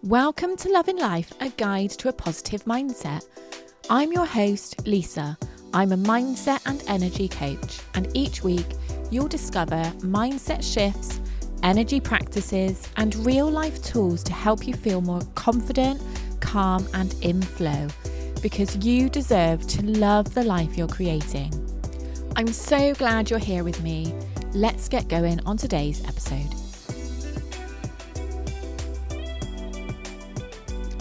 Welcome to Loving Life, a guide to a positive mindset. I'm your host, Lisa. I'm a mindset and energy coach, and each week you'll discover mindset shifts, energy practices, and real life tools to help you feel more confident, calm, and in flow, because you deserve to love the life you're creating. I'm so glad you're here with me. Let's get going on today's episode.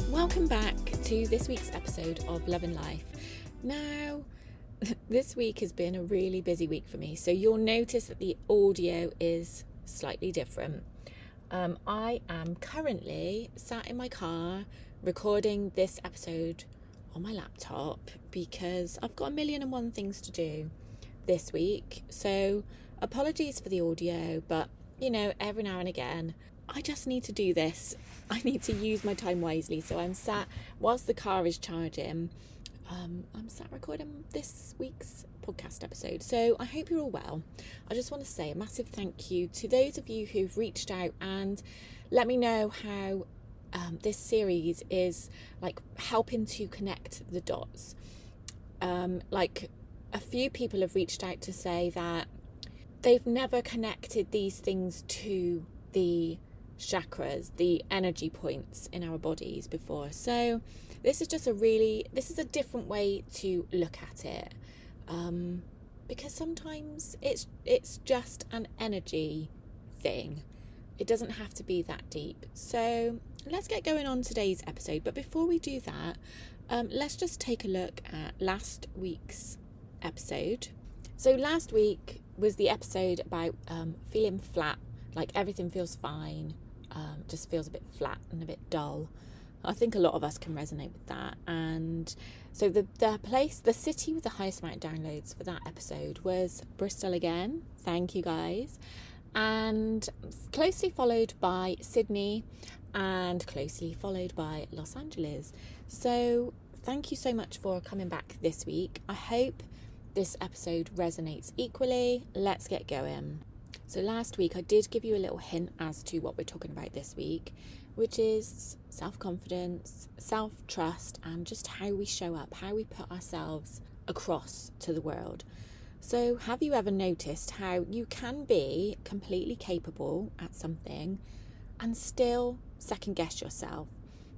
Welcome back to this week's episode of Loving Life. Now, this week has been a really busy week for me, so you'll notice that the audio is slightly different. I am currently sat in my car recording this episode on my laptop because I've got 1,000,001 things to do this week. So apologies for the audio, but every now and again I just need to do this. I need to use my time wisely. So I'm sat, whilst the car is charging, I'm sat recording this week's podcast episode. So I hope you're all well. I just want to say a massive thank you to those of you who've reached out and let me know how this series is like helping to connect the dots. Like a few people have reached out to say that they've never connected these things to the chakras, the energy points in our bodies before. So this is just a different way to look at it, because sometimes it's just an energy thing. It doesn't have to be that deep. So let's get going on today's episode. But before we do that, let's just take a look at last week's episode. So last week was the episode about feeling flat, like everything feels fine, just feels a bit flat and a bit dull. I think a lot of us can resonate with that. And so the city with the highest amount of downloads for that episode was Bristol again. Thank you guys. And closely followed by Sydney and closely followed by Los Angeles. So thank you so much for coming back this week. I hope this episode resonates equally. Let's get going. So last week I did give you a little hint as to what we're talking about this week, which is self-confidence, self-trust, and just how we show up, how we put ourselves across to the world. So have you ever noticed how you can be completely capable at something and still second guess yourself?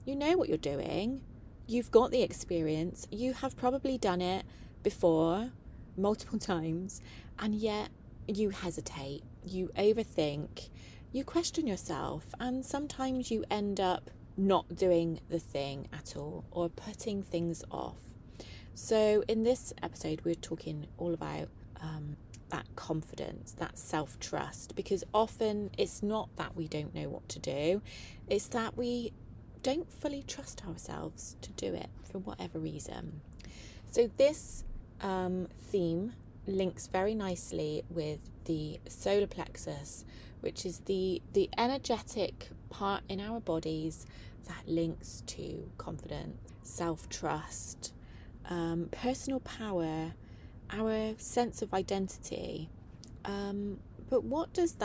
You know what you're doing, you've got the experience, you have probably done it before multiple times, and yet you hesitate, you overthink, you question yourself, and sometimes you end up not doing the thing at all or putting things off. So in this episode we're talking all about that confidence, that self-trust, because often it's not that we don't know what to do, it's that we don't fully trust ourselves to do it for whatever reason. So this theme links very nicely with the solar plexus, which is the energetic part in our bodies that links to confidence, self-trust, personal power, our sense of identity. But what does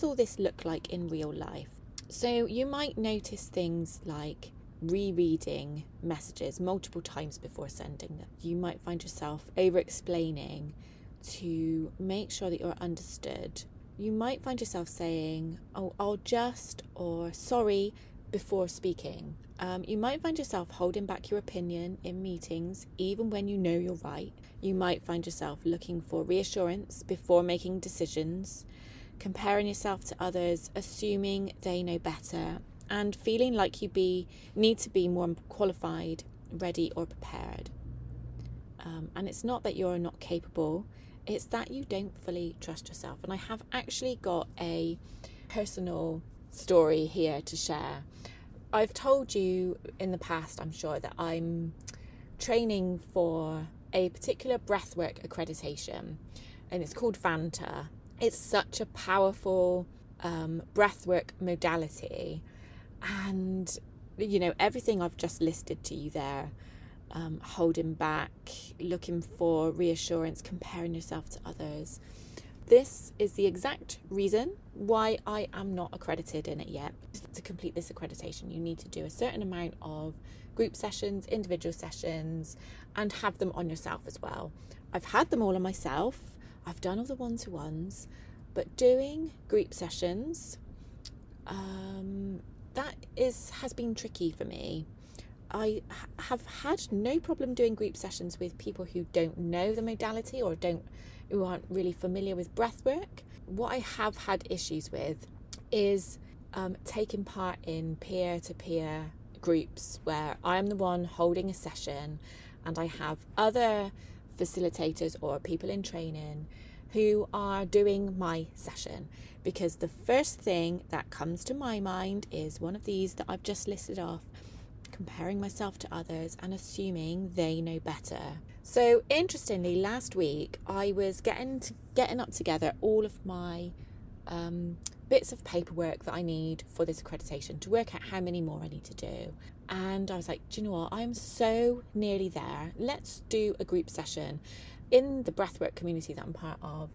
all this look like in real life? So you might notice things like rereading messages multiple times before sending them. You might find yourself over-explaining to make sure that you're understood. You might find yourself saying, "Oh, I'll just," or "sorry," before speaking. You might find yourself holding back your opinion in meetings, even when you know you're right. You might find yourself looking for reassurance before making decisions, comparing yourself to others, assuming they know better, and feeling like you need to be more qualified, ready, or prepared. And it's not that you're not capable, it's that you don't fully trust yourself. And I have actually got a personal story here to share. I've told you in the past, I'm sure, that I'm training for a particular breathwork accreditation, and it's called Vanta. It's such a powerful breathwork modality, and everything I've just listed to you there, holding back, looking for reassurance, comparing yourself to others, this is the exact reason why I am not accredited in it yet. To complete this accreditation, you need to do a certain amount of group sessions, individual sessions, and have them on yourself as well. I've had them all on myself. I've done all the one-to-ones, but doing group sessions, has been tricky for me. I have had no problem doing group sessions with people who don't know the modality or who aren't really familiar with breathwork. What I have had issues with is taking part in peer-to-peer groups where I'm the one holding a session and I have other facilitators or people in training who are doing my session, because the first thing that comes to my mind is one of these that I've just listed off: comparing myself to others and assuming they know better. So interestingly, last week I was getting up together all of my bits of paperwork that I need for this accreditation to work out how many more I need to do. And I was like, do you know what? I'm so nearly there. Let's do a group session in the breathwork community that I'm part of.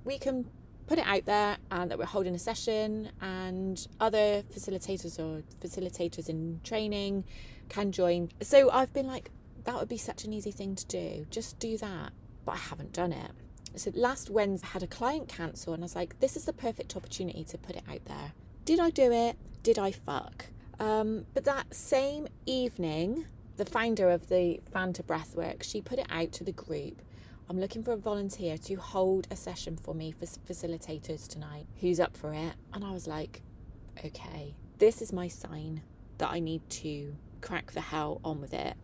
We can put it out there and that we're holding a session, and other facilitators in training can join. So I've been like, that would be such an easy thing to do. Just do that. But I haven't done it. So last Wednesday I had a client cancel and I was like, this is the perfect opportunity to put it out there. Did I do it? Did I fuck? But that same evening, the founder of the Fanta Breathwork, she put it out to the group. I'm looking for a volunteer to hold a session for me for facilitators tonight. Who's up for it? And I was like, okay, this is my sign that I need to crack the hell on with it.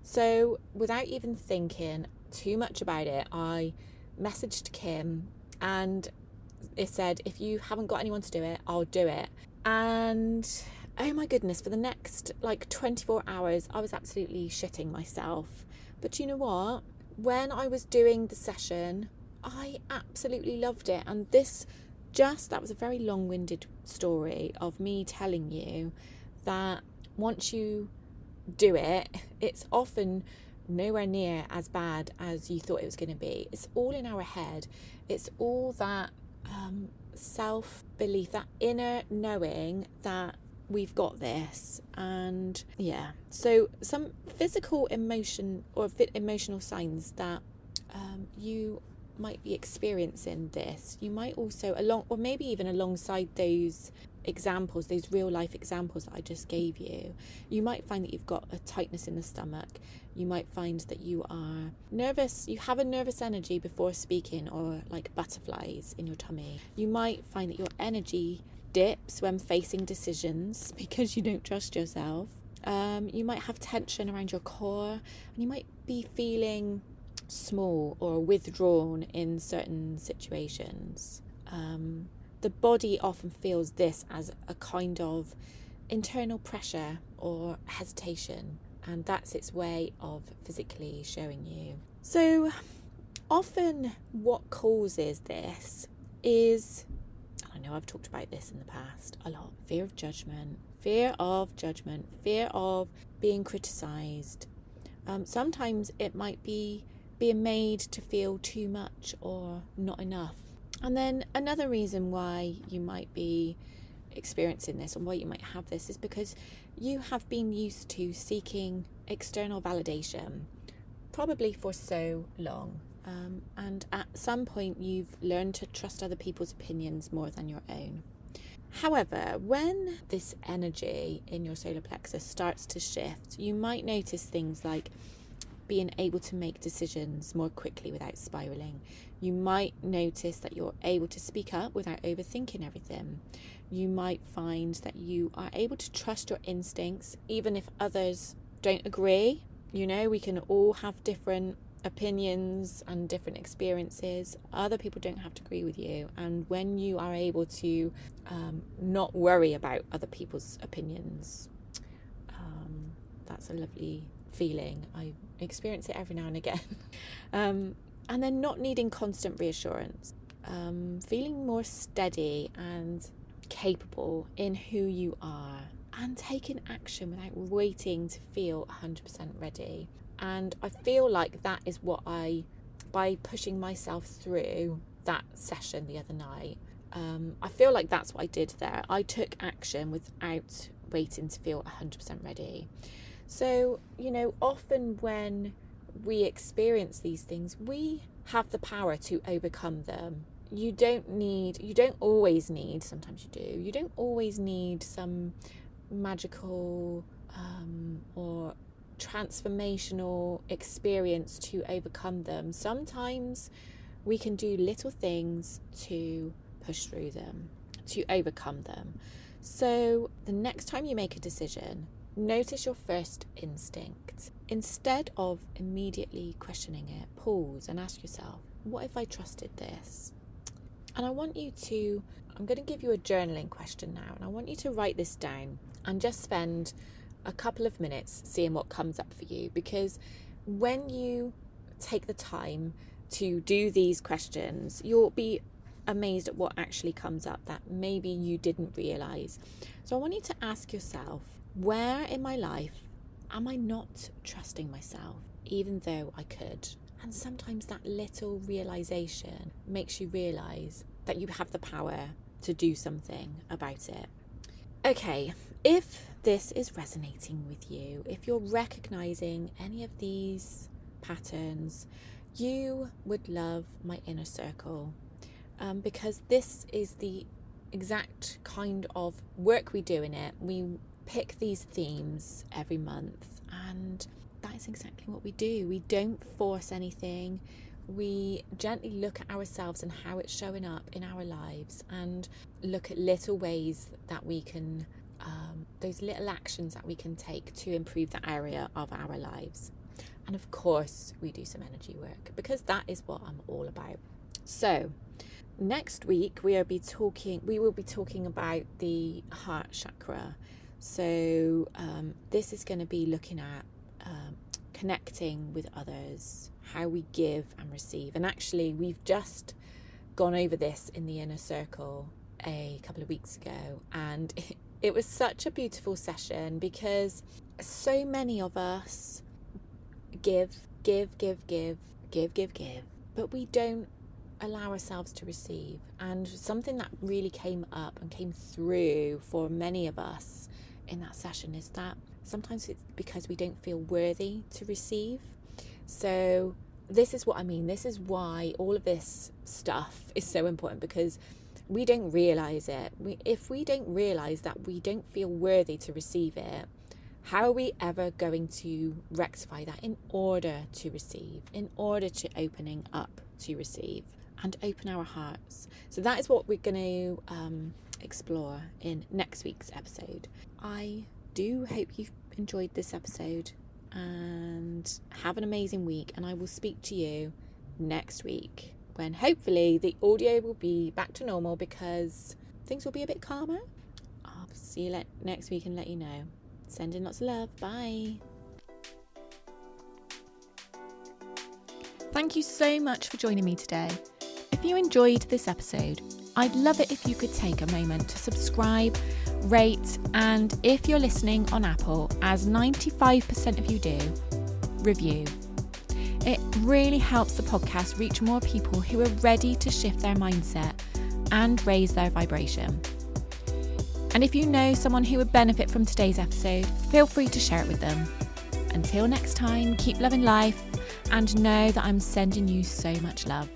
So without even thinking too much about it, I messaged Kim and it said, if you haven't got anyone to do it, I'll do it. And oh my goodness, for the next 24 hours, I was absolutely shitting myself. But you know what? When I was doing the session, I absolutely loved it. And that was a very long-winded story of me telling you that once you do it, it's often nowhere near as bad as you thought it was going to be. It's all in our head. It's all that self-belief, that inner knowing that we've got this. And yeah, so some physical emotion or emotional signs that you might be experiencing this. You might also maybe even alongside those examples, those real life examples that I just gave you, you might find that you've got a tightness in the stomach. You might find that you are nervous, you have a nervous energy before speaking, or like butterflies in your tummy. You might find that your energy dips when facing decisions because you don't trust yourself. You might have tension around your core, and you might be feeling small or withdrawn in certain situations. The body often feels this as a kind of internal pressure or hesitation, and that's its way of physically showing you. So often what causes this is, I know I've talked about this in the past a lot, fear of judgment, fear of being criticised. Sometimes it might be being made to feel too much or not enough. And then another reason why you might be experiencing this and why you might have this is because you have been used to seeking external validation, probably for so long. And at some point you've learned to trust other people's opinions more than your own. However, when this energy in your solar plexus starts to shift, you might notice things like being able to make decisions more quickly without spiraling. You might notice that you're able to speak up without overthinking everything. You might find that you are able to trust your instincts, even if others don't agree. You know, we can all have different opinions and different experiences. Other people don't have to agree with you. And when you are able to not worry about other people's opinions, that's a lovely feeling. I experience it every now and again. And then not needing constant reassurance, feeling more steady and capable in who you are, and taking action without waiting to feel 100% ready. And I feel like that is what by pushing myself through that session the other night, I feel like that's what I did there. I took action without waiting to feel 100% ready. So, often when we experience these things, we have the power to overcome them. You don't always need, sometimes you do, you don't always need some magical or transformational experience to overcome them. Sometimes we can do little things to push through them, to overcome them. So the next time you make a decision, notice your first instinct. Instead of immediately questioning it, pause and ask yourself, what if I trusted this? And I'm going to give you a journaling question now, and I want you to write this down and just spend a couple of minutes seeing what comes up for you, because when you take the time to do these questions, you'll be amazed at what actually comes up that maybe you didn't realize. So I want you to ask yourself, where in my life am I not trusting myself, even though I could? And sometimes that little realization makes you realize that you have the power to do something about it. Okay, if this is resonating with you, if you're recognizing any of these patterns, you would love my inner circle, because this is the exact kind of work we do in it. We pick these themes every month, and that is exactly what we do. We don't force anything. We gently look at ourselves and how it's showing up in our lives, and look at little ways that we can, those little actions that we can take to improve that area of our lives. And of course, we do some energy work, because that is what I'm all about. So next week we will be talking about the heart chakra. So this is going to be looking at connecting with others, how we give and receive. And actually, we've just gone over this in the inner circle a couple of weeks ago, and it was such a beautiful session, because so many of us give, but we don't allow ourselves to receive. And something that really came up and came through for many of us in that session is that sometimes it's because we don't feel worthy to receive. So this is what I mean. This is why all of this stuff is so important, because we don't realize it. If we don't realize that we don't feel worthy to receive it, how are we ever going to rectify that in order to receive, in order to opening up to receive and open our hearts? So that is what we're going to explore in next week's episode. I do hope you've enjoyed this episode, and have an amazing week, and I will speak to you next week, when hopefully the audio will be back to normal, because things will be a bit calmer. I'll see you next week and let you know. Sending lots of love. Bye. Thank you so much for joining me today. If you enjoyed this episode, I'd love it if you could take a moment to subscribe, rate, and if you're listening on Apple, as 95% of you do, review. It really helps the podcast reach more people who are ready to shift their mindset and raise their vibration. And if you know someone who would benefit from today's episode, feel free to share it with them. Until next time, keep loving life, and know that I'm sending you so much love.